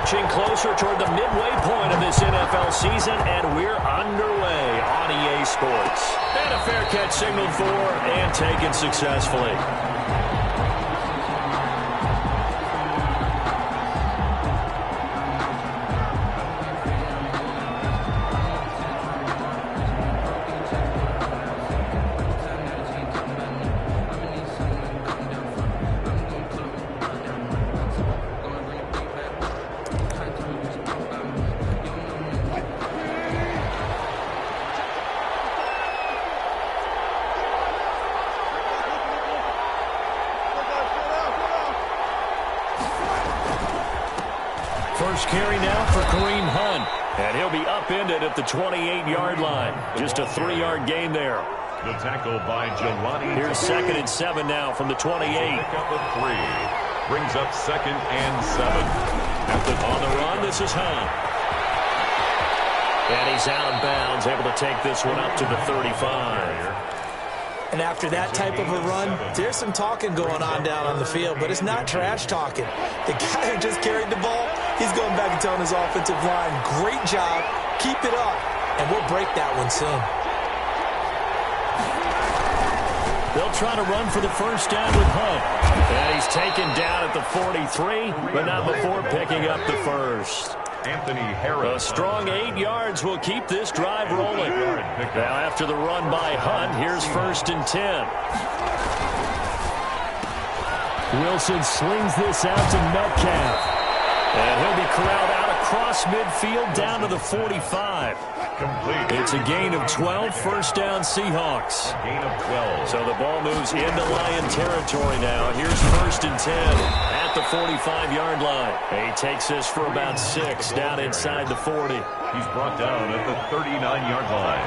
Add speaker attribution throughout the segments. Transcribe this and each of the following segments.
Speaker 1: Marching closer toward the midway point of this NFL season, and we're underway on EA Sports. And a fair catch signaled for and taken successfully. First carry now for Kareem Hunt. And he'll be upended at the 28-yard line. Just a 3-yard gain there.
Speaker 2: The tackle by Jelani.
Speaker 1: Here's 2nd and 7 now from the 28.
Speaker 2: Pick up a 3. Brings up 2nd and 7.
Speaker 1: On the run, this is Hunt. And he's out of bounds, able to take this one up to the 35.
Speaker 3: And after that type of a run, there's some talking going on down on the field, but it's not trash talking. The guy who just carried the ball, he's going back and telling his offensive line, great job, keep it up, and we'll break that one soon.
Speaker 1: They'll try to run for the first down with Hunt. And he's taken down at the 43, but not before picking up the first.
Speaker 2: Anthony Harris.
Speaker 1: A strong 8 yards will keep this drive rolling. Now after the run by Hunt, here's 1st and 10. Wilson slings this out to Metcalf. And he'll be corralled out across midfield down to the 45.
Speaker 2: Complete.
Speaker 1: It's a gain of 12, first down Seahawks.
Speaker 2: Gain of 12.
Speaker 1: So the ball moves into Lion territory now. Here's 1st and 10 at the 45-yard line. He takes this for about 6 down inside the 40.
Speaker 2: He's brought down at the 39-yard line.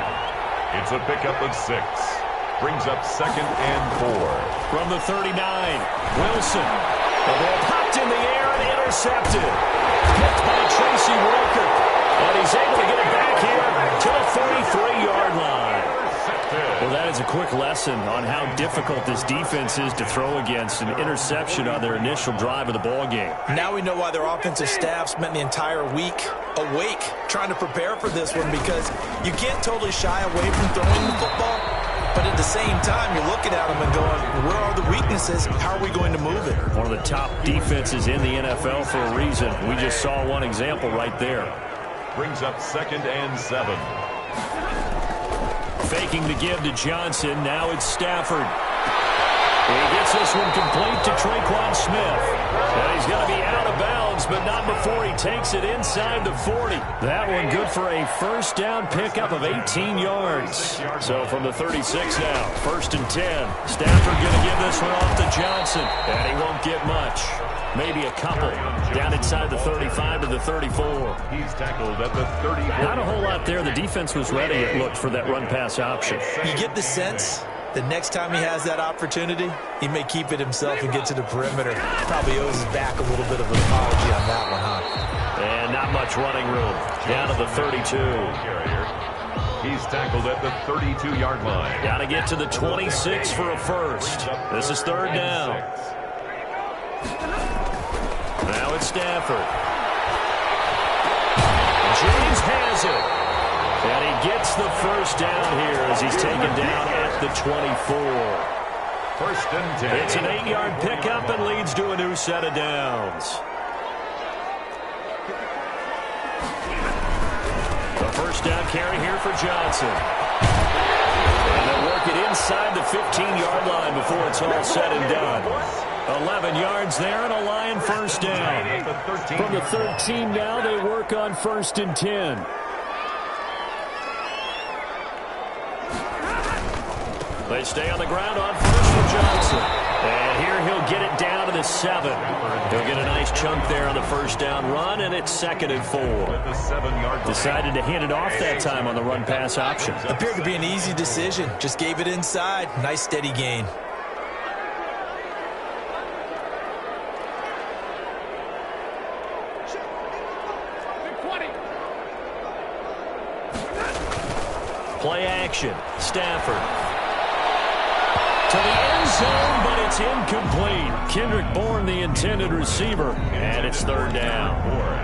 Speaker 2: It's a pickup of 6. Brings up 2nd and 4.
Speaker 1: From the 39, Wilson. The ball popped in the air and intercepted. Picked by Tracy Walker. And he's able to get it back here to the 43-yard line. Well, that is a quick lesson on how difficult this defense is to throw against an interception on their initial drive of the ball game.
Speaker 3: Now we know why their offensive staff spent the entire week awake trying to prepare for this one, because you can't totally shy away from throwing the football. But at the same time, you're looking at them and going, where are the weaknesses? How are we going to move it?
Speaker 1: One of the top defenses in the NFL for a reason. We just saw one example right there.
Speaker 2: Brings up 2nd and 7.
Speaker 1: Faking the give to Johnson. Now it's Stafford. He gets this one complete to Traquan Smith. And he's going to be out of bounds, but not before he takes it inside the 40. That one good for a first down pickup of 18 yards. So from the 36 now, 1st and 10. Stafford going to give this one off to Johnson. And he won't get much. Maybe a couple. Down inside the 35 to the 34.
Speaker 2: He's tackled at the 34.
Speaker 1: Not a whole lot there. The defense was ready, it looked, for that run-pass option.
Speaker 3: You get the sense the next time he has that opportunity, he may keep it himself and get to the perimeter. Probably owes his back a little bit of an apology on that one, huh?
Speaker 1: And not much running room. Down to the 32.
Speaker 2: He's tackled at the 32-yard line.
Speaker 1: Got to get to the 26 for a first. This is 3rd down. Now it's Stafford. James has it. And he gets the first down here as he's taken down at the 24.
Speaker 2: 1st and 10.
Speaker 1: It's an 8-yard pickup and leads to a new set of downs. The first down carry here for Johnson. And they'll work it inside the 15-yard line before it's all said and done. 11 yards there and a Lion first down. From the 13 now, they work on 1st and 10. They stay on the ground on 1st for Johnson. And here he'll get it down to the 7. He'll get a nice chunk there on the first down run, and it's 2nd and 4. Decided to hand it off that time on the run-pass option.
Speaker 3: Appeared to be an easy decision. Just gave it inside. Nice steady gain.
Speaker 1: Play action. Stafford. To the end zone, but it's incomplete. Kendrick Bourne, the intended receiver, and it's third down.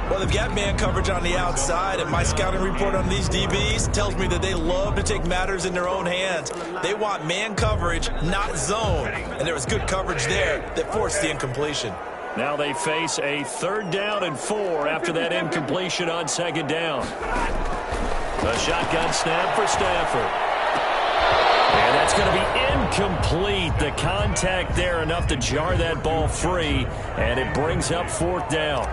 Speaker 3: Well, they've got man coverage on the outside, and my scouting report on these DBs tells me that they love to take matters in their own hands. They want man coverage, not zone, and there was good coverage there that forced the incompletion.
Speaker 1: Now they face a 3rd down and 4 after that incompletion on 2nd down. A shotgun snap for Stafford. And that's going to be incomplete. The contact there enough to jar that ball free, and it brings up 4th down.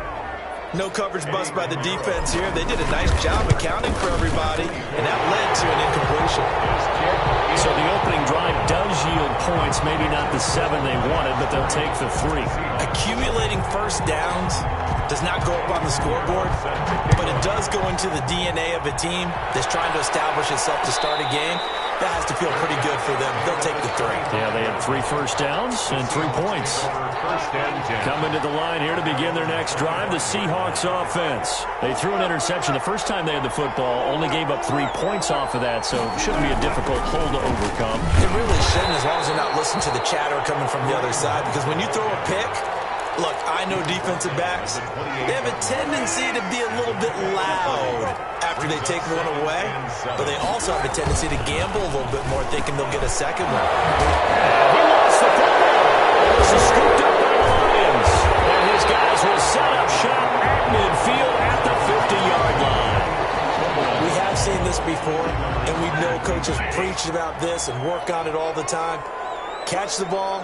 Speaker 3: No coverage bust by the defense here. They did a nice job accounting for everybody, and that led to an incompletion.
Speaker 1: So the opening drive does yield points, maybe not the 7 they wanted, but they'll take the 3.
Speaker 3: Accumulating first downs does not go up on the scoreboard, but it does go into the DNA of a team that's trying to establish itself to start a game. That has to feel pretty good for them. They'll take the 3.
Speaker 1: Yeah, they had 3 first downs and 3 points. Coming to the line here to begin their next drive, the Seahawks offense. They threw an interception the first time they had the football, only gave up 3 points off of that, so it shouldn't be a difficult hole to overcome.
Speaker 3: It really shouldn't, as long as they're not listening to the chatter coming from the other side, because when you throw a pick, look, I know defensive backs, they have a tendency to be a little bit loud after they take one away, but they also have a tendency to gamble a little bit more, thinking they'll get a second one.
Speaker 1: He lost the football. This is scooped up by the Lions. And his guys will set up shop at midfield at the 50-yard line.
Speaker 3: We have seen this before, and we know coaches preach about this and work on it all the time. Catch the ball.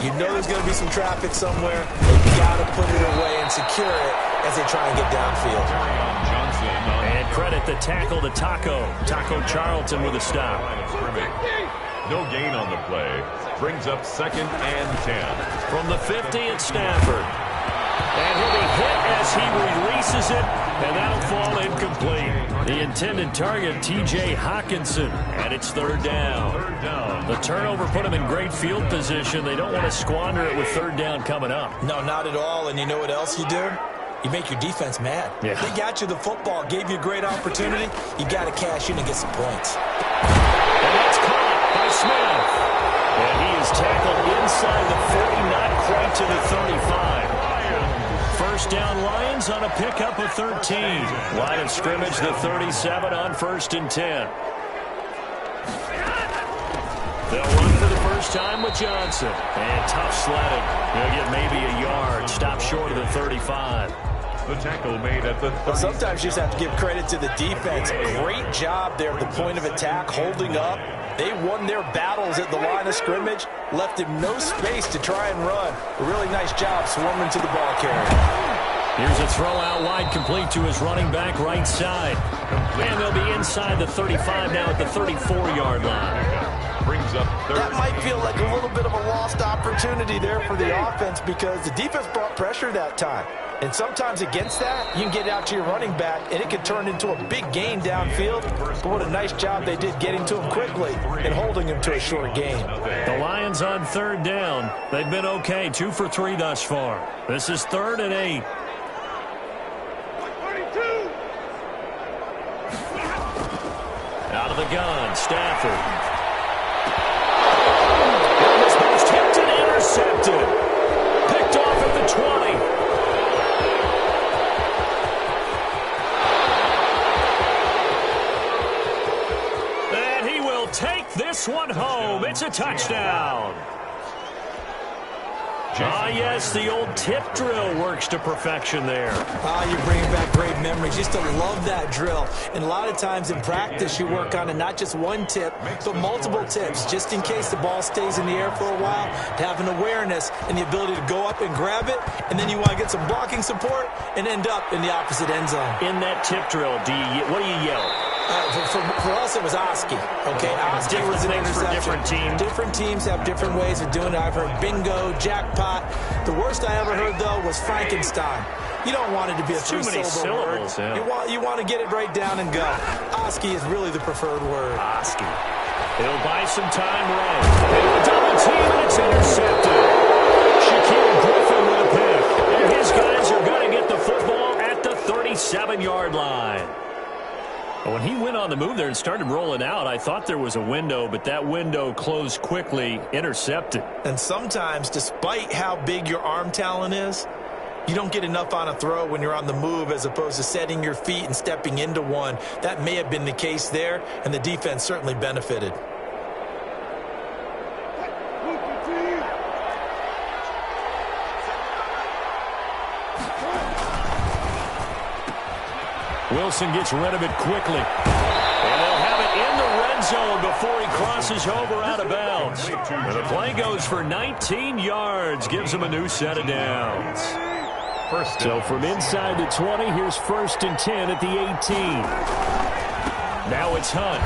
Speaker 3: You know there's going to be some traffic somewhere. They've got to put it away and secure it as they try and get downfield.
Speaker 1: And credit the tackle to Taco Charlton with a stop.
Speaker 2: No gain on the play. Brings up 2nd and 10.
Speaker 1: From the 50, it's Stafford. And he'll be hit as he releases it, and that'll fall incomplete. The intended target, T.J. Hawkinson, and it's 3rd down. The turnover put him in great field position. They don't want to squander it with 3rd down coming up.
Speaker 3: No, not at all. And you know what else you do? You make your defense mad.
Speaker 1: Yeah.
Speaker 3: They got you the football, gave you a great opportunity. You got to cash in and get some points.
Speaker 1: And that's caught by Smith. And he is tackled inside the 40, not quite to the 35. First down Lions on a pickup of 13. Line of scrimmage, the 37 on 1st and 10. They'll run for the first time with Johnson. And tough sledding. They'll get maybe a yard. Stop short of the 35.
Speaker 2: The tackle made at the 30.
Speaker 3: But sometimes you just have to give credit to the defense. Great job there at the point of attack, holding up. They won their battles at the line of scrimmage, left him no space to try and run. A really nice job swarming to the ball carrier.
Speaker 1: Here's a throw out wide, complete to his running back right side. And they'll be inside the 35 now at the 34-yard line.
Speaker 2: Brings up 3rd.
Speaker 3: That might feel like a little bit of a lost opportunity there for the offense because the defense brought pressure that time. And sometimes against that, you can get out to your running back, and it can turn into a big gain downfield. But what a nice job they did getting to him quickly and holding him to a short gain.
Speaker 1: The Lions on 3rd down. They've been okay, 2 for 3 thus far. This is 3rd and 8. Out of the gun, Stafford. Almost tipped and intercepted. Picked off at the 20. Take this one home. It's a touchdown. Ah, yes, the old tip drill works to perfection there.
Speaker 3: You're bringing back great memories. Used to love that drill. And a lot of times in practice, you work on it, not just one tip, but multiple tips, just in case the ball stays in the air for a while, to have an awareness and the ability to go up and grab it, and then you want to get some blocking support and end up in the opposite end zone.
Speaker 1: In that tip drill, what do you yell?
Speaker 3: For us, it was Oski. Okay, Oski was an interception.
Speaker 1: For different teams.
Speaker 3: Different teams have different ways of doing it. I've heard bingo, jackpot. The worst I ever heard, though, was Frankenstein. You don't want it to be a three-syllable word.
Speaker 1: Yeah.
Speaker 3: You want to get it right down and go. Oski is really the preferred word.
Speaker 1: Oski. He'll buy some time right. They will double team, and it's intercepted. Shaquille Griffin with a pick. And his guys are going to get the football at the 37-yard line. When he went on the move there and started rolling out, I thought there was a window, but that window closed quickly, intercepted.
Speaker 3: And sometimes, despite how big your arm talent is, you don't get enough on a throw when you're on the move as opposed to setting your feet and stepping into one. That may have been the case there, and the defense certainly benefited.
Speaker 1: Wilson gets rid of it quickly. And they'll have it in the red zone before he crosses over out of bounds. And the play goes for 19 yards, gives him a new set of downs. So from inside the 20, here's 1st and 10 at the 18. Now it's Hunt.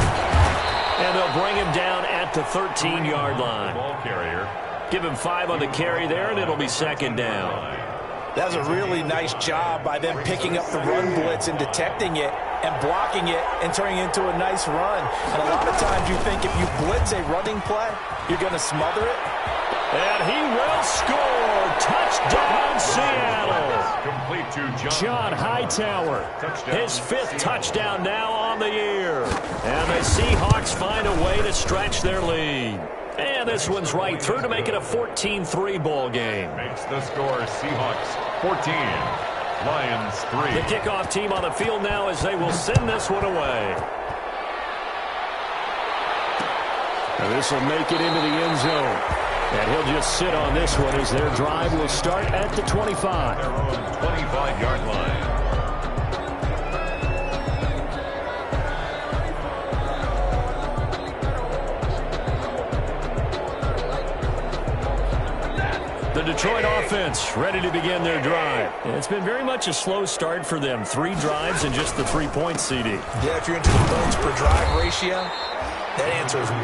Speaker 1: And they'll bring him down at the 13-yard line.
Speaker 2: Ball carrier.
Speaker 1: Give him 5 on the carry there, and it'll be 2nd down.
Speaker 3: That was a really nice job by them picking up the run blitz and detecting it and blocking it and turning it into a nice run. And a lot of times you think if you blitz a running play, you're going to smother it.
Speaker 1: And he will score. Touchdown, Seattle.
Speaker 2: Complete to
Speaker 1: John Hightower. His 5th touchdown now on the year. And the Seahawks find a way to stretch their lead. And this one's right through to make it a 14-3 ball game.
Speaker 2: Makes the score Seahawks 14, Lions 3.
Speaker 1: The kickoff team on the field now as they will send this one away. And this will make it into the end zone. And he'll just sit on this one as their drive will start at the 25.
Speaker 2: Their own 25-yard line.
Speaker 1: The Detroit offense ready to begin their drive. It's been very much a slow start for them. 3 drives and just the 3-point CD.
Speaker 3: Yeah, if you're into the points per drive ratio, that answer is 1.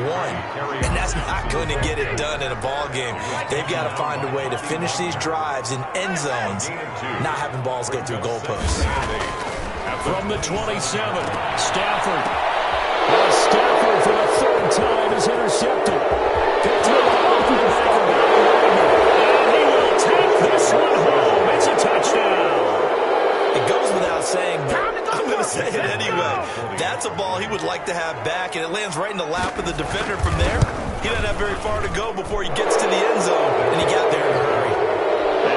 Speaker 3: And that's not going to get it done in a ball game. They've got to find a way to finish these drives in end zones, not having balls go through goalposts.
Speaker 1: From the 27, Stafford. Stafford for the 3rd time is intercepted. Picked up off the back of and he will take this one home. It's a touchdown.
Speaker 3: It goes without saying, but I'm going to say it anyway. That's a ball he would like to have back, and it lands right in the lap of the defender from there. He doesn't have very far to go before he gets to the end zone, and he got there in a hurry.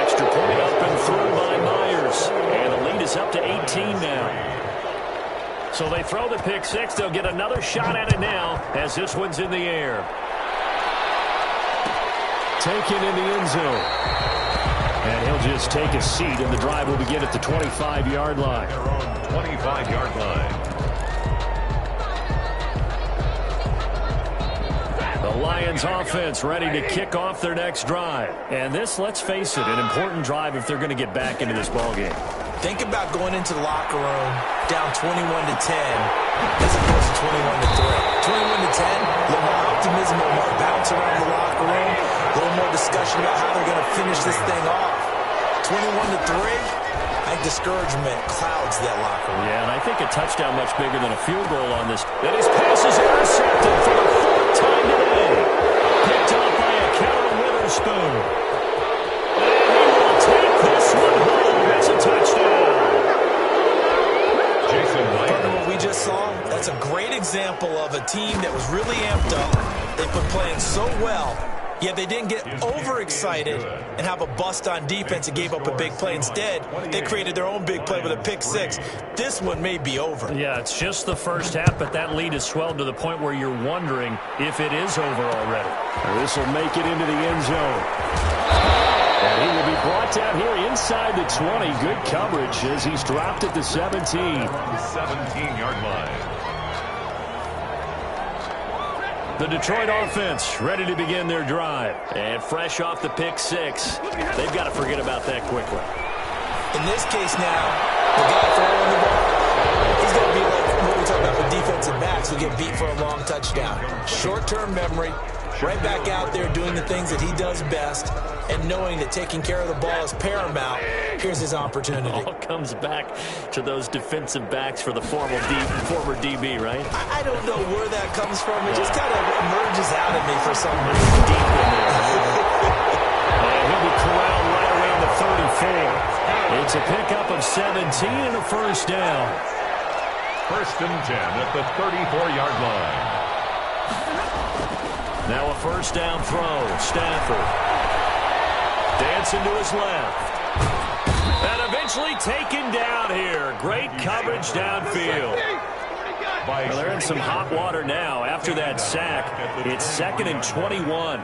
Speaker 1: Extra point up and through by Myers. And the lead is up to 18 now. So they throw the pick 6. They'll get another shot at it now as this one's in the air. Taken in the end zone. And he'll just take a seat, and the drive will begin at the 25-yard line.
Speaker 2: Their own 25-yard line.
Speaker 1: The Lions offense ready to kick off their next drive. And this, let's face it, an important drive if they're going to get back into this ballgame.
Speaker 3: Think about going into the locker room down 21-10 as opposed to 21-3. 21-10, a little more optimism, a little more bounce around the locker room, a little more discussion about how they're going to finish this thing off. 21-3, I think discouragement clouds that locker room.
Speaker 1: Yeah, and I think a touchdown much bigger than a field goal on this. And his pass is intercepted for the 4th time today. Picked up by a Karen Witherspoon. And he will take this one home. It's a touchdown.
Speaker 3: Partner, what we just saw, that's a great example of a team that was really amped up. They've been playing so well, yet they didn't get overexcited and have a bust on defense and gave up a big play. Instead, they created their own big play with a pick 6. This one may be over.
Speaker 1: Yeah, it's just the first half, but that lead has swelled to the point where you're wondering if it is over already. This will make it into the end zone. And he will be brought down here inside the 20. Good coverage as he's dropped at the 17.
Speaker 2: 17-yard line.
Speaker 1: The Detroit offense ready to begin their drive. And fresh off the pick 6. They've got to forget about that quickly.
Speaker 3: In this case now, the guy throwing the ball, he's going to be like what we talked about for defensive backs who get beat for a long touchdown. Short-term memory, right back out there doing the things that he does best, and knowing that taking care of the ball is paramount. Here's his opportunity.
Speaker 1: It all comes back to those defensive backs for the former DB, right?
Speaker 3: I don't know where that comes from. It just kind of emerges out of me for some reason.
Speaker 1: Deep in there. And he'll be corralled right around the 34. It's a pickup of 17 and a first down.
Speaker 2: First and 10 at the 34-yard line.
Speaker 1: Now a first down throw. Stafford. Dancing to his left. And eventually taken down here. Great coverage downfield. Well, they're in some hot water now after that sack. It's 2nd and 21.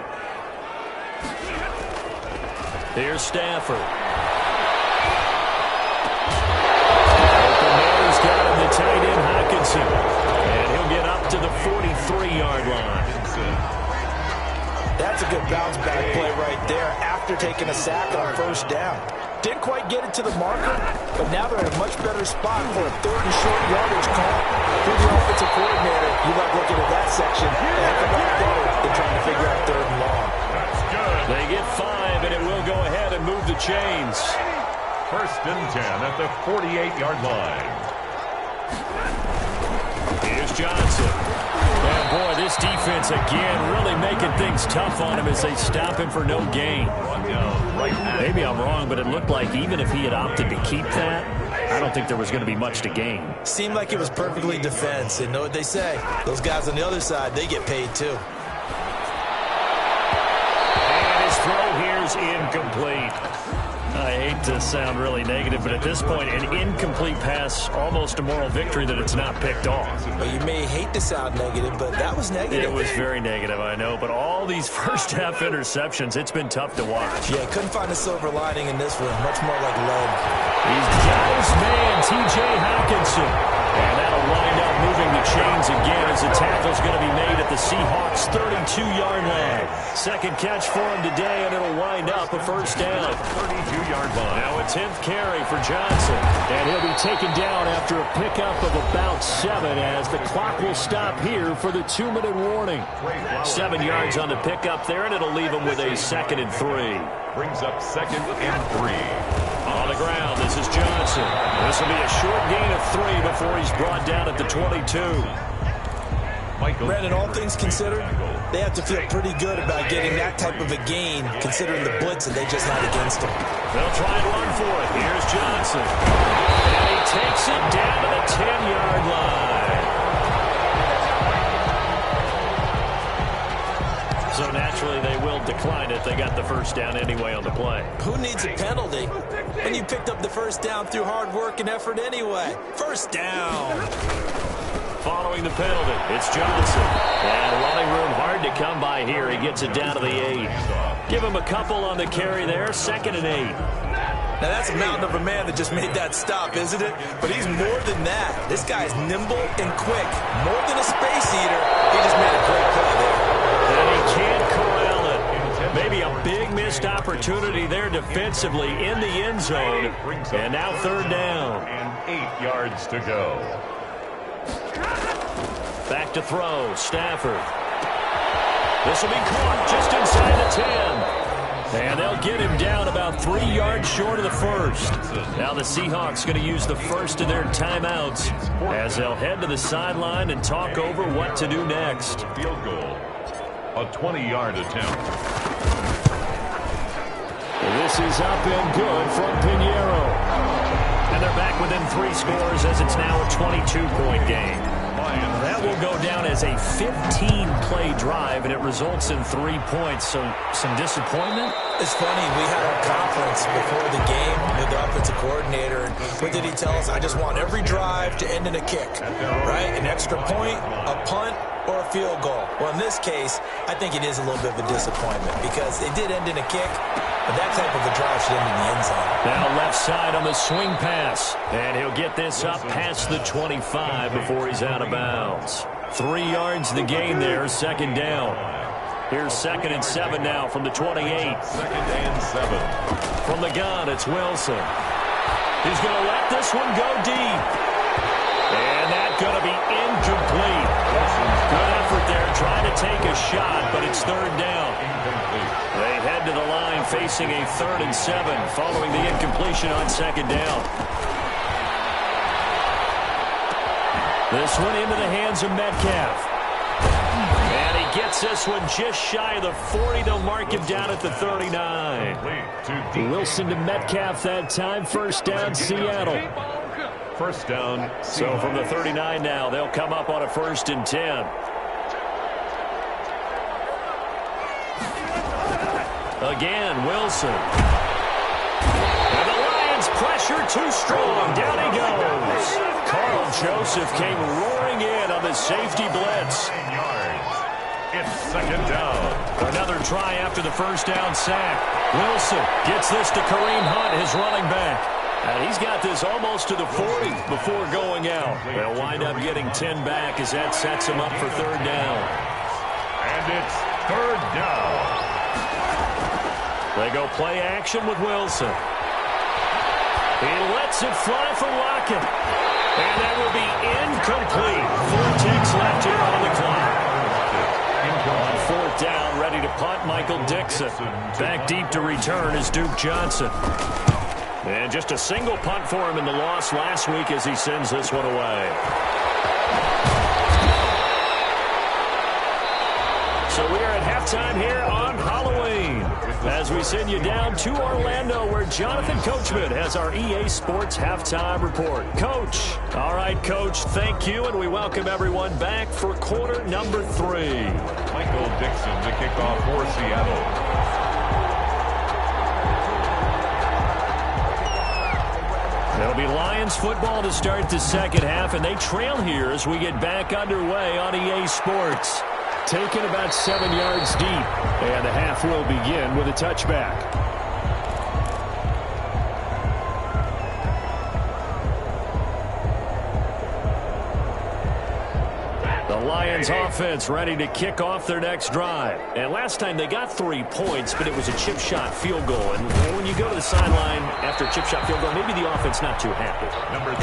Speaker 1: Here's Stafford. Open man's got him, the tight end Hockenson. And he'll get up to the 43-yard line.
Speaker 3: That's a good bounce back play right there after taking a sack on first down. Didn't quite get it to the marker, but now they're in a much better spot for a 3rd and short yardage call. Through the offensive coordinator, you like looking at that section a heck of a lot better than trying to figure out 3rd and long.
Speaker 2: That's good.
Speaker 1: They get 5, and it will go ahead and move the chains.
Speaker 2: First and 10 at the 48-yard line.
Speaker 1: Here's Johnson. And boy, this defense again really making things tough on him as they stop him for no gain. Maybe I'm wrong, but it looked like even if he had opted to keep that, I don't think there was going to be much to gain.
Speaker 3: Seemed like it was perfectly defense. And know what they say? Those guys on the other side, they get paid too.
Speaker 1: And his throw here's incomplete. I hate to sound really negative, but at this point, an incomplete pass, almost a moral victory that it's not picked off.
Speaker 3: Well, you may hate to sound negative, but that was negative.
Speaker 1: It was very negative, I know, but all these first-half interceptions, it's been tough to watch.
Speaker 3: Yeah, couldn't find a silver lining in this one. Much more like lead.
Speaker 1: He's got his man, T.J. Hockenson. And that'll wind up moving the chains again as the tackle's going to be made at the Seahawks' 32-yard line. Second catch for him today, and it'll wind up a first down.
Speaker 2: 32-yard line.
Speaker 1: Now a 10th carry for Johnson. And he'll be taken down after a pickup of about 7 as the clock will stop here for the 2-minute warning. 7 yards on the pickup there, and it'll leave him with a 2nd and 3.
Speaker 2: Brings up 2nd and 3.
Speaker 1: On the ground, this is Johnson. This will be a short gain of 3 before he's brought down at the 22.
Speaker 3: Brandon, all things considered, they have to feel pretty good about getting that type of a gain considering the blitz that they just had against them.
Speaker 1: They'll try and run for it. Here's Johnson. And he takes it down to the 10-yard line. So naturally, they will decline it. They got the first down anyway on the play.
Speaker 3: Who needs a penalty when you picked up the first down through hard work and effort anyway? First down.
Speaker 1: Following the penalty, it's Johnson. And running room hard to come by here. He gets it down to the 8. Give him a couple on the carry there. 2nd and 8.
Speaker 3: Now, that's a mountain of a man that just made that stop, isn't it? But he's more than that. This guy's nimble and quick. More than a space eater. He just made a great play there.
Speaker 1: And he can't corral it. Maybe a big missed opportunity there defensively in the end zone. And now 3rd down.
Speaker 2: And 8 yards to go.
Speaker 1: Back to throw. Stafford. This will be caught just inside the 10. And they'll get him down about 3 yards short of the first. Now the Seahawks going to use the first of their timeouts as they'll head to the sideline and talk over what to do next.
Speaker 2: Field goal. A 20-yard attempt.
Speaker 1: This is up and good from Pinheiro. And they're back within 3 scores as it's now a 22-point game. That will go down as a 15-play drive, and it results in 3 points. So some disappointment?
Speaker 3: It's funny. We had our conference before the game with the offensive coordinator. And what did he tell us? I just want every drive to end in a kick, right? An extra point, a punt, or a field goal. Well, in this case, I think it is a little bit of a disappointment because it did end in a kick, but that type of a drive should end in the end zone.
Speaker 1: Now left side on the swing pass, and he'll get this up past the 25 before he's out of bounds. 3 yards the gain there, 2nd down. Here's 2nd and 7 now from the 28.
Speaker 2: 2nd and 7.
Speaker 1: From the gun, it's Wilson. He's going to let this one go deep. And that's going to be incomplete. Good effort there, trying to take a shot, but it's 3rd down. They head to the line facing a 3rd and 7 following the incompletion on 2nd down. This one into the hands of Metcalf. And he gets this one just shy of the 40. They'll mark him down at the 39. Wilson to Metcalf that time. First down, Seattle.
Speaker 2: First down.
Speaker 1: So from the 39 now, they'll come up on a 1st and 10. Again, Wilson. And the Lions pressure too strong. Down he goes. Carl Joseph came roaring in on the safety blitz.
Speaker 2: It's 2nd down.
Speaker 1: Another try after the 1st down sack. Wilson gets this to Kareem Hunt, his running back. And he's got this almost to the 40 before going out. They'll wind up getting 10 back as that sets him up for 3rd down.
Speaker 2: And it's 3rd down.
Speaker 1: They go play action with Wilson. He lets it fly for Lockett. And that will be incomplete. 4 ticks left here on the clock. On 4th down, ready to punt, Michael Dixon. Back deep to return is Duke Johnson. And just a single punt for him in the loss last week as he sends this one away. So we are at halftime here on Halloween as we send you down to Orlando where Jonathan Coachman has our EA Sports Halftime Report. Coach. All right, Coach, thank you, and we welcome everyone back for quarter number 3.
Speaker 2: Michael Dixon to kick off for Seattle.
Speaker 1: It'll be Lions football to start the 2nd half, and they trail here as we get back underway on EA Sports. Taken about 7 yards deep, and the half will begin with a touchback. Lions offense ready to kick off their next drive. And last time they got 3 points, but it was a chip shot field goal. And when you go to the sideline after a chip shot field goal, maybe the offense not too happy.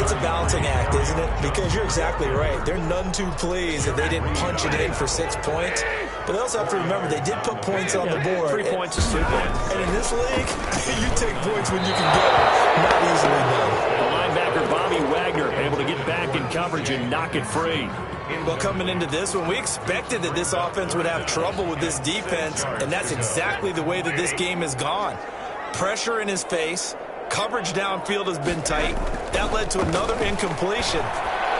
Speaker 3: It's a balancing act, isn't it? Because you're exactly right. They're none too pleased that they didn't punch it in for 6 points. But they also have to remember they did put points on the board.
Speaker 1: 3 points is 3 points.
Speaker 3: And in this league, you take points when you can get them. Not easily done.
Speaker 1: The linebacker Bobby Wagner able to get back in coverage and knock it free.
Speaker 3: Well, coming into this one, we expected that this offense would have trouble with this defense, and that's exactly the way that this game has gone. Pressure in his face, coverage downfield has been tight. That led to another incompletion.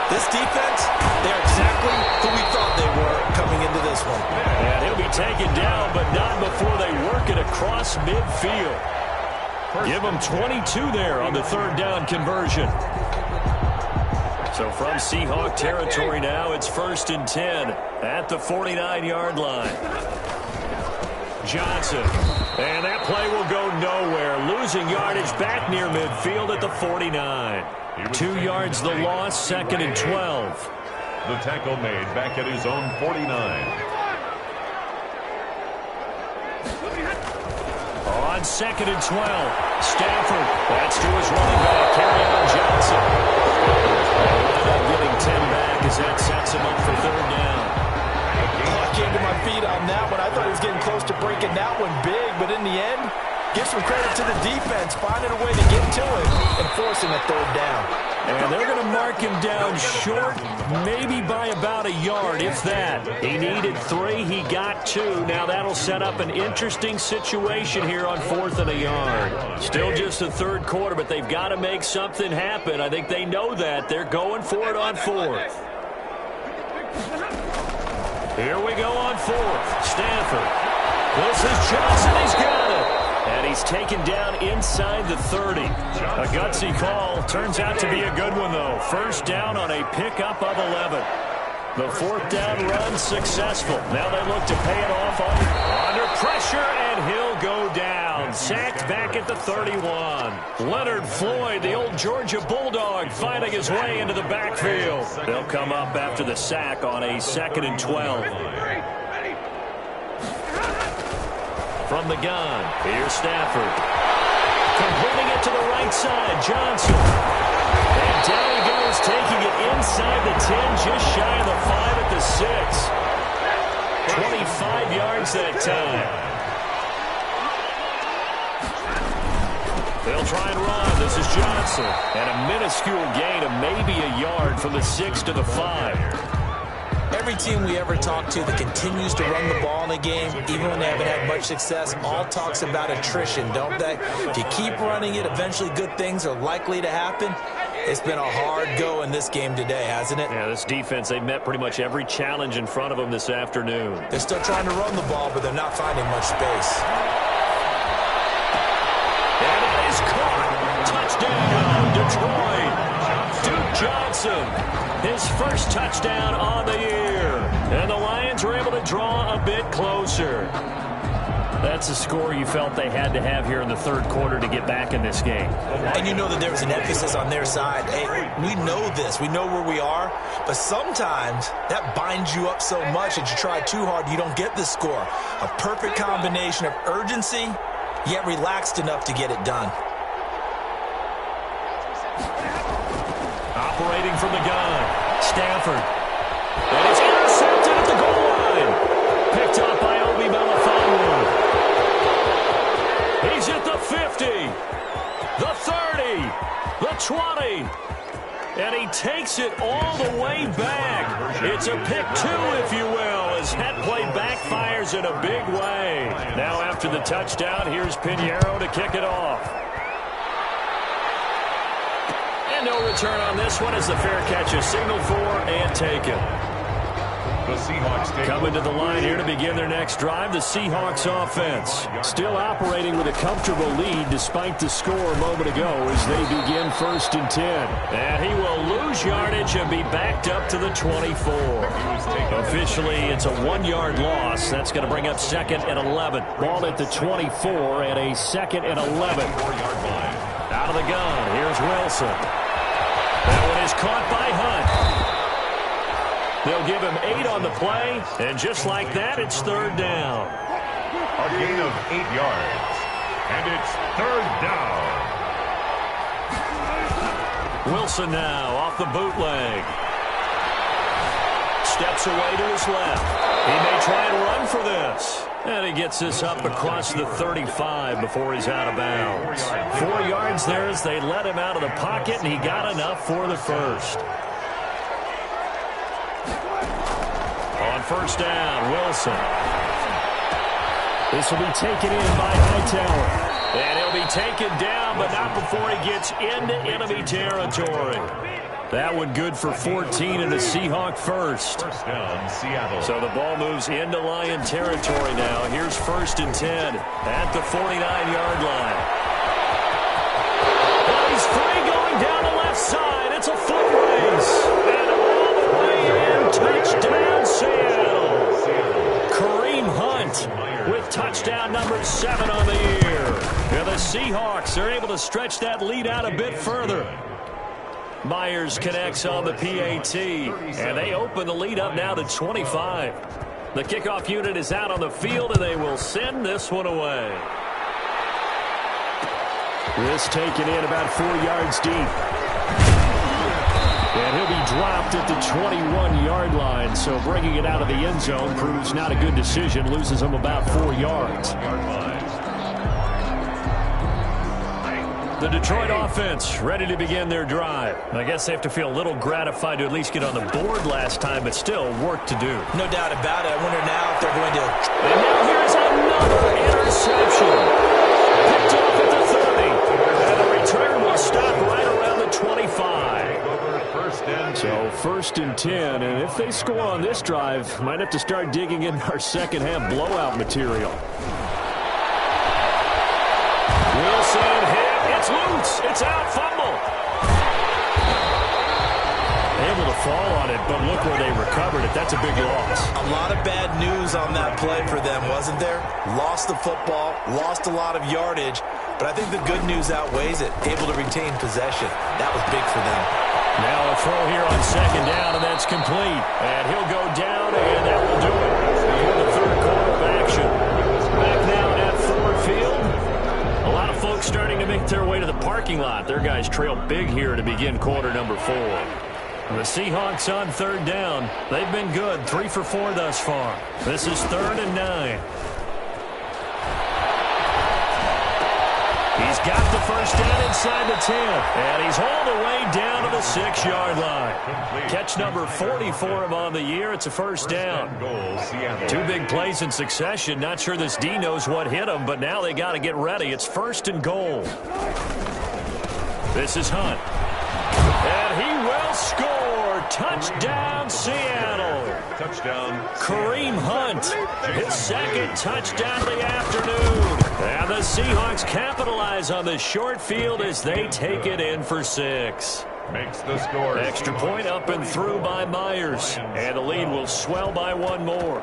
Speaker 3: This defense, they're exactly who we thought they were coming into this one.
Speaker 1: And he'll be taken down, but not before they work it across midfield. Give them 22 there on the 3rd down conversion. So from Seahawk territory now, it's 1st and 10 at the 49-yard line. Johnson. And that play will go nowhere. Losing yardage back near midfield at the 49. 2 yards the loss, 2nd and 12.
Speaker 2: The tackle made back at his own 49.
Speaker 1: On 2nd and 12, Stafford. That's to his running back, Kerryon Johnson. Getting 10 back as that sets him up for 3rd down.
Speaker 3: I came to my feet on that one. I thought he was getting close to breaking that one big, but in the end, give some credit to the defense, finding a way to get to it and forcing a 3rd down.
Speaker 1: And they're going to mark him down short, maybe by about a yard, if that. He needed 3. He got 2. Now that'll set up an interesting situation here on 4th and a yard. Still just the 3rd quarter, but they've got to make something happen. I think they know that. They're going for it on 4th. Here we go on 4th. Stafford. This is Johnson. He's got it. And he's taken down inside the 30. A gutsy call. Turns out to be a good one, though. 1st down on a pickup of 11. The 4th down run successful. Now they look to pay it off under pressure, and he'll go down. Sacked back at the 31. Leonard Floyd, the old Georgia Bulldog, finding his way into the backfield. They'll come up after the sack on a 2nd and 12. From the gun, here's Stafford. Completing it to the right side, Johnson. And down he goes, taking it inside the 10, just shy of the 5 at the 6. 25 yards that time. They'll try and run. This is Johnson. And a minuscule gain of maybe a yard from the 6 to the 5.
Speaker 3: Every team we ever talk to that continues to run the ball in a game, even when they haven't had much success, all talks about attrition, don't they? If you keep running it, eventually good things are likely to happen. It's been a hard go in this game today, hasn't it?
Speaker 1: Yeah, this defense, they've met pretty much every challenge in front of them this afternoon.
Speaker 3: They're still trying to run the ball, but they're not finding much space.
Speaker 1: And it is caught. Touchdown, Detroit. Duke Johnson, his first touchdown on the year. And the Lions were able to draw a bit closer. That's a score you felt they had to have here in the third quarter to get back in this game.
Speaker 3: And you know that there was an emphasis on their side. Hey, we know this. We know where we are. But sometimes that binds you up so much that you try too hard, you don't get the score. A perfect combination of urgency, yet relaxed enough to get it done.
Speaker 1: Operating from the gun, Stafford. And it's intercepted at the goal line. Picked up by Obi Melifonwu. He's at the 50, the 30, the 20, and he takes it all the way back. It's a pick two, if you will, as that play backfires in a big way. Now after the touchdown, here's Pinheiro to kick it off. And no return on this one as the fair catch is signaled for and taken.
Speaker 2: The Seahawks
Speaker 1: coming to the line here to begin their next drive. The Seahawks offense still operating with a comfortable lead despite the score a moment ago as they begin 1st and 10. And he will lose yardage and be backed up to the 24. Officially, it's a 1-yard loss. That's going to bring up 2nd and 11. Ball at the 24 and a 2nd and 11. Out of the gun, here's Wilson. That one is caught by Hunt. They'll give him 8 on the play, and just like that, it's 3rd down.
Speaker 2: A gain of 8 yards, and it's 3rd down.
Speaker 1: Wilson now off the bootleg. Steps away to his left. He may try and run for this. And he gets this up across the 35 before he's out of bounds. 4 yards there as they let him out of the pocket, and he got enough for the first. On 1st down, Wilson. This will be taken in by Hightower. And he'll be taken down, but not before he gets into enemy territory. That one good for 14 and a Seahawk first.
Speaker 2: 1st down, Seattle.
Speaker 1: So the ball moves into Lion territory now. Here's 1st and 10 at the 49-yard line. And he's free going down the left side. It's a foot race. And all the way in, touchdown Seattle. Kareem Hunt with touchdown number 7 on the year. And the Seahawks are able to stretch that lead out a bit further. Myers connects on the PAT, and they open the lead up now to 25. The kickoff unit is out on the field, and they will send this one away. This taken in about 4 yards deep. And he'll be dropped at the 21-yard line, so bringing it out of the end zone proves not a good decision, loses him about 4 yards. The Detroit offense ready to begin their drive. I guess they have to feel a little gratified to at least get on the board last time, but still work to do.
Speaker 3: No doubt about it. I wonder now if they're going to...
Speaker 1: And now here's another interception. Picked up at the 30. And the return will stop right around the 25. So 1st and 10, and if they score on this drive, might have to start digging in our second half blowout material. Wilson hit. It's loose. It's out. Fumble. Able to fall on it, but look where they recovered it. That's a big loss.
Speaker 3: A lot of bad news on that play for them, wasn't there? Lost the football, lost a lot of yardage, but I think the good news outweighs it. Able to retain possession. That was big for them.
Speaker 1: Now a throw here on 2nd down, and that's complete. And he'll go down, and that will do it. In the 3rd quarter of action. Back now at Ford Field. A lot of folks starting to make their way to the parking lot. Their guys trail big here to begin quarter number 4. The Seahawks on 3rd down. They've been good, 3 for 4 thus far. This is 3rd and 9. He's got the first down inside the 10. And he's all the way down to the 6-yard line. Catch number 40 for him on the year. It's a first down. 2 big plays in succession. Not sure this D knows what hit him, but now they got to get ready. It's 1st and goal. This is Hunt. And he will score. Touchdown, Seattle.
Speaker 2: Touchdown.
Speaker 1: Kareem Hunt, his second touchdown of the afternoon. And the Seahawks capitalize on the short field as they take it in for 6.
Speaker 2: Makes the score.
Speaker 1: Extra point up and through by Myers. And the lead will swell by 1 more.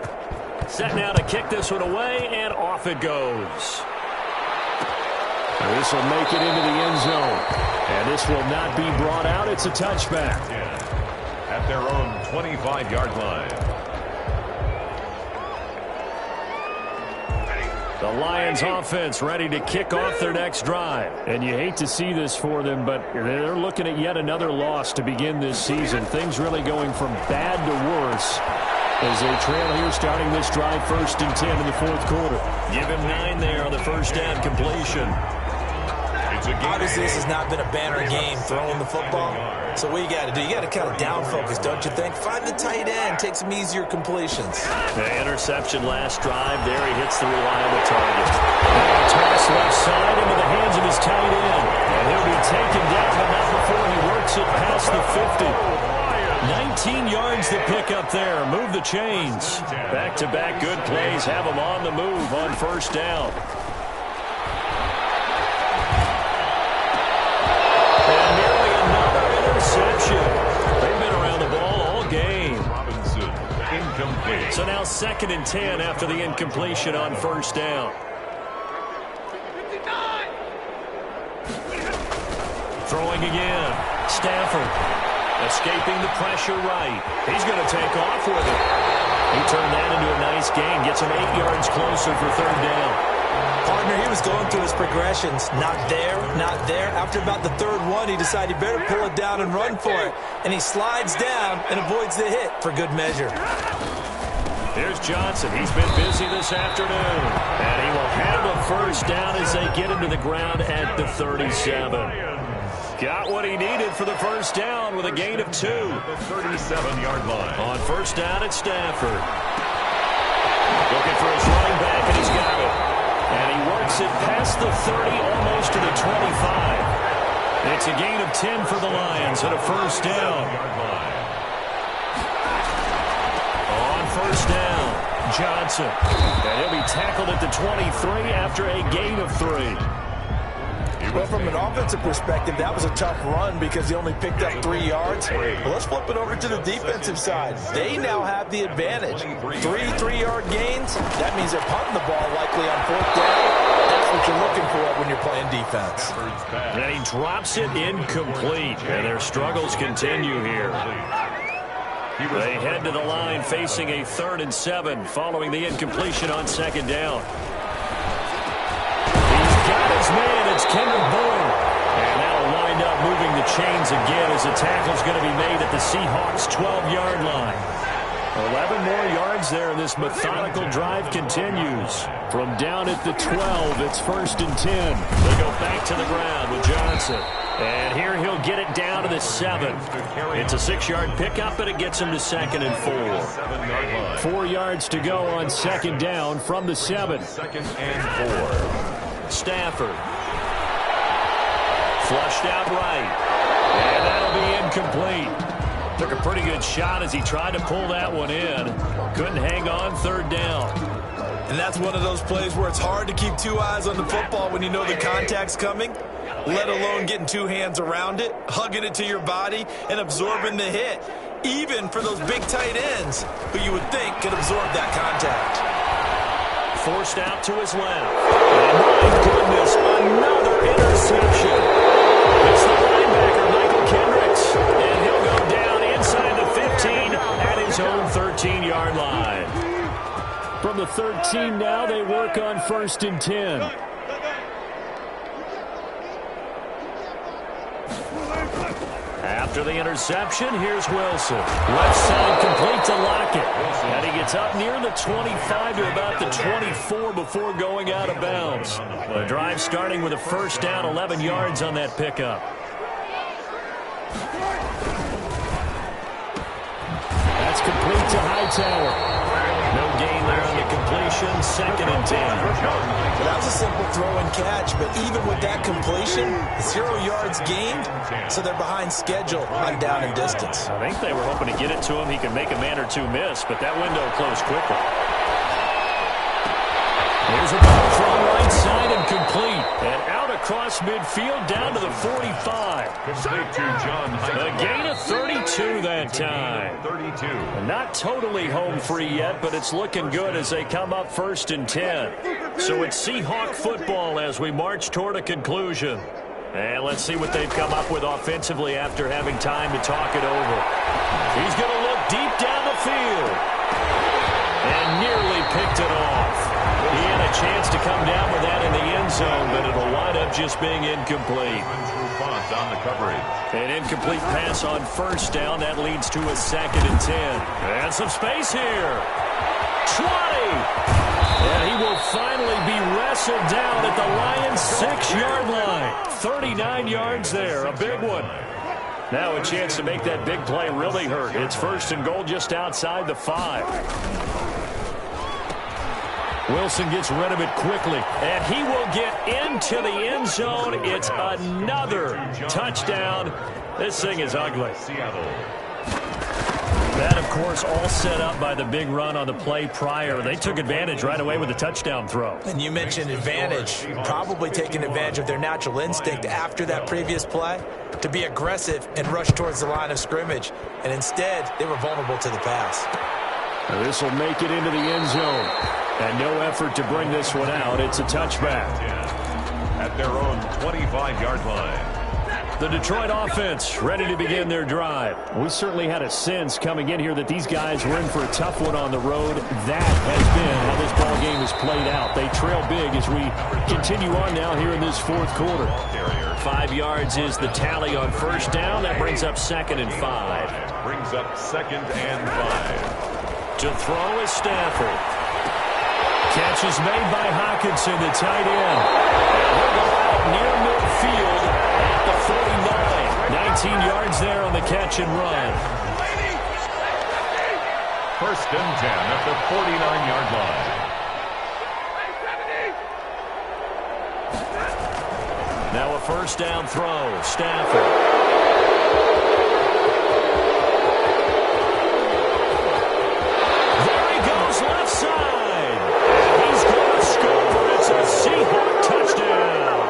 Speaker 1: Set now to kick this one away, and off it goes. This will make it into the end zone. And this will not be brought out. It's a touchback.
Speaker 2: At their own 25-yard line.
Speaker 1: The Lions offense ready to kick off their next drive. And you hate to see this for them, but they're looking at yet another loss to begin this season. Things really going from bad to worse as they trail here starting this drive 1st and 10 in the 4th quarter. Give him 9 there on the first down completion.
Speaker 3: Obviously, this has not been a banner game throwing the football. So what you got to do, you got to kind of down focus, don't you think? Find the tight end, take some easier completions.
Speaker 1: The interception last drive. There he hits the reliable target. Toss left side into the hands of his tight end. And he'll be taken down, but not before he works it past the 50. 19 yards to pick up there. Move the chains. Back-to-back good plays have him on the move on first down. And nearly another interception. They've been around the ball all game.
Speaker 2: Robinson, incomplete.
Speaker 1: So now 2nd and 10 after the incompletion on first down. Throwing again. Stafford. Escaping the pressure right. He's going to take off with it. He turned that into a nice gain. Gets him 8 yards closer for 3rd down.
Speaker 3: Partner, he was going through his progressions. Not there, not there. After about the 3rd one, he decided he better pull it down and run for it. And he slides down and avoids the hit for good measure.
Speaker 1: Here's Johnson. He's been busy this afternoon. And he will have a first down as they get him to the ground at the 37. Got what he needed for the first down with a gain of 2.
Speaker 2: The 37-yard line.
Speaker 1: On first down at Stafford. Looking for his running back, and he's got it. And he works it past the 30, almost to the 25. It's a gain of 10 for the Lions and a first down. On first down, Johnson. And he'll be tackled at the 23 after a gain of 3.
Speaker 3: Well, from an offensive perspective, that was a tough run because he only picked up 3 yards. Well, let's flip it over to the defensive side. They now have the advantage. 3 3-yard gains. That means they're punting the ball likely on 4th down. That's what you're looking for when you're playing defense.
Speaker 1: And he drops it incomplete. And their struggles continue here. They head to the line facing a 3rd and 7 following the incompletion on 2nd down. His man, it's Kendrick Bourne. And that'll wind up moving the chains again as the tackle's going to be made at the Seahawks' 12-yard line. 11 more yards there, and this methodical drive continues. From down at the 12, it's 1st and 10. They go back to the ground with Johnson. And here he'll get it down to the 7. It's a 6-yard pickup, and it gets him to 2nd and 4. 4 yards to go on 2nd down from the 7.
Speaker 2: 2nd and 4.
Speaker 1: Stafford. Flushed out right. And that'll be incomplete. Took a pretty good shot as he tried to pull that one in. Couldn't hang on 3rd down.
Speaker 3: And that's one of those plays where it's hard to keep 2 eyes on the football when you know the contact's coming, let alone getting 2 hands around it, hugging it to your body, and absorbing the hit. Even for those big tight ends who you would think could absorb that contact.
Speaker 1: Forced out to his left. And my goodness, another interception. It's the linebacker, Michael Kendricks. And he'll go down inside the 15 at his own 13-yard line. From the 13 now, they work on 1st and 10. After the interception, here's Wilson. Left side complete to Lockett. And he gets up near the 25 to about the 24 before going out of bounds. The drive starting with a first down, 11 yards on that pickup. That's complete to Hightower. No gain there on the completion. completion, 2nd and 10.
Speaker 3: Well, that was a simple throw and catch, but even with that completion, 0 yards gained, so they're behind schedule on down and distance.
Speaker 1: I think they were hoping to get it to him. He could make a man or two miss, but that window closed quickly. Here's a ball from right side and complete. And out across midfield down to the 45.
Speaker 2: Complete to John.
Speaker 1: A gain of 32 that time.
Speaker 2: 32.
Speaker 1: Not totally home free yet, but it's looking good as they come up 1st and 10. So it's Seahawk football as we march toward a conclusion. And let's see what they've come up with offensively after having time to talk it over. He's going to look deep down the field. And nearly picked it off. He had a chance to come down with that in the end zone, but it'll wind up just being incomplete.
Speaker 2: On the coverage.
Speaker 1: An incomplete pass on 1st down. That leads to a 2nd and 10. And some space here. 20. And he will finally be wrestled down at the Lions' 6-yard line. 39 yards there. A big one. Now a chance to make that big play really hurt. It's 1st and goal just outside the 5. Wilson gets rid of it quickly, and he will get into the end zone. It's another touchdown. This thing is ugly. That, of course, all set up by the big run on the play prior. They took advantage right away with the touchdown throw.
Speaker 3: And you mentioned advantage, probably taking advantage of their natural instinct after that previous play to be aggressive and rush towards the line of scrimmage. And instead, they were vulnerable to the pass.
Speaker 1: This will make it into the end zone. And no effort to bring this one out. It's a touchback.
Speaker 2: At their own 25-yard line.
Speaker 1: The Detroit offense ready to begin their drive. We certainly had a sense coming in here that these guys were in for a tough one on the road. That has been how this ball game has played out. They trail big as we continue on now here in this 4th quarter. 5 yards is the tally on 1st down. That brings up 2nd and 5.
Speaker 2: Brings up 2nd and 5.
Speaker 1: To throw is Stafford. Catch is made by Hawkinson, the tight end. He'll go out near midfield at the 49. 19 yards there on the catch and run.
Speaker 2: 1st and 10 at the 49-yard line.
Speaker 1: Now a 1st down throw. Stafford. Left side. He's going to score. It's a Seahawk touchdown.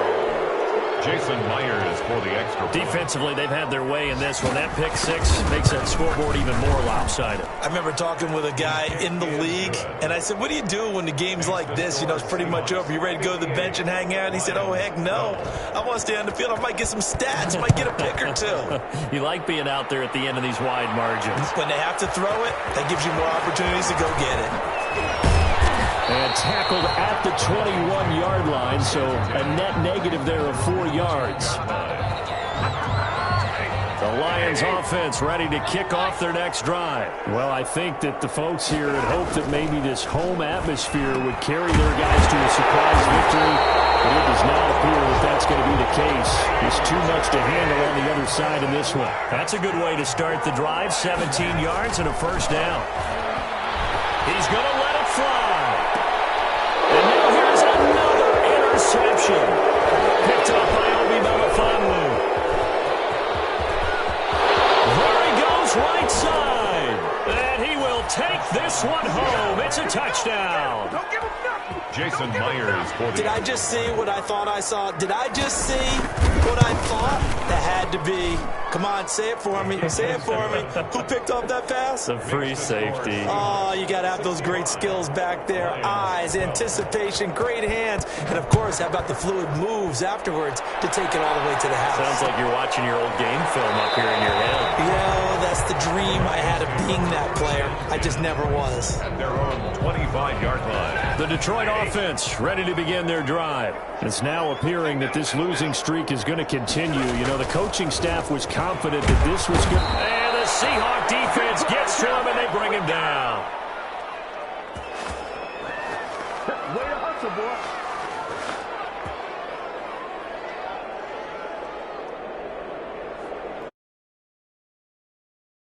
Speaker 2: Jason Myers for the extra.
Speaker 1: Defensively, they've had their way in this one. That pick 6 makes that scoreboard even more lopsided.
Speaker 3: I remember talking with a guy in the league, and I said, what do you do when the game's like this? You know, it's pretty much over. You ready to go to the bench and hang out? And he said, oh, heck no. I want to stay on the field. I might get some stats. I might get a pick or two.
Speaker 1: You like being out there at the end of these wide margins.
Speaker 3: When they have to throw it, that gives you more opportunities to go get it.
Speaker 1: And tackled at the 21-yard line, so a net negative there of 4 yards. The Lions offense ready to kick off their next drive. Well, I think that the folks here had hoped that maybe this home atmosphere would carry their guys to a surprise victory, but it does not appear that that's going to be the case. There's too much to handle on the other side in this one. That's a good way to start the drive, 17 yards and a 1st down. He's going to let it fly. And now here's another interception. Picked up by Obi Melifonwu. There he goes right side. And he will take this one home. It's a touchdown.
Speaker 2: Jason Myers for the...
Speaker 3: Did I just see what I thought I saw? Did I just see what I thought? That had to be. Come on, say it for me. Say it for me. Who picked up that pass?
Speaker 1: The free safety.
Speaker 3: Oh, you got to have those great skills back there. Eyes, anticipation, great hands. And, of course, how about the fluid moves afterwards to take it all the way to the house?
Speaker 1: Sounds like you're watching your old game film up here in your head.
Speaker 3: Yeah, that's the dream I had of being that player. I just never was.
Speaker 2: At their own 25-yard line.
Speaker 1: The Detroit offense ready to begin their drive. It's now appearing that this losing streak is going to continue. You know, the coaching staff was confident that this was good. And the Seahawk defense gets to him, and they bring him down.
Speaker 4: Way to hustle, boy.